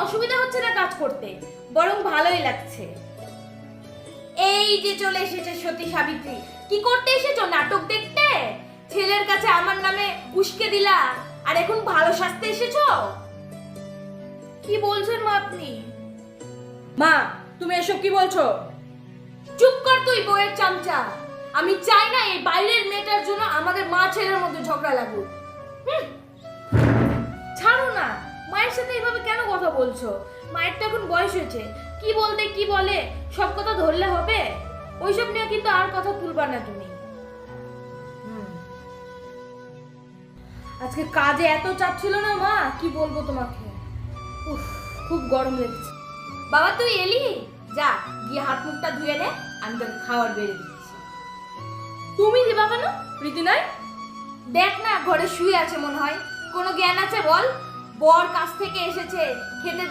অসুবিধা হচ্ছে না কাজ করতে, বরং ভালোই লাগছে। এই যে চলে এসেছে সতী সাবিত্রী। কি করতে এসেছো? নাটক দেখতে? ছেলের কাছে আমার নামে উস্কে দিলা, আর এখন ভালো সাজতে এসেছো? কি বলছেন মা আপনি? মা, তুমি এসব কি বলছো? চুপ কর তুই বউয়ের চামচা। আমি চাই না এই বাইরের মেয়েটার জন্য আমাদের মা ছেলের মধ্যে ঝগড়া লাগুক। ছাড়ো না, মায়ের সাথে এইভাবে কেন কথা বলছো? মায়ের তো এখন বয়স হয়েছে, কি বলতে কি বলে সব কথা ধরলে হবে? ওইসব নিয়ে কিন্তু আর কথা তুলবা না তুমি। আজকে কাজে এত চাপ ছিল না মা, কি বলবো তোমাকে। উফ, খুব গরম লেগেছে। বাবা তুই এলি? যা গিয়ে হাত মুখটা ধুয়ে নে, আমি তোকে খাবার বেড়ে দিচ্ছি। তুমি দিবা কেন? প্রীতি নাই? দেখ না ঘরে শুয়ে আছে মনে হয়, কোনো জ্ঞান আছে বল? বর কাছ থেকে এসেছে, খেতে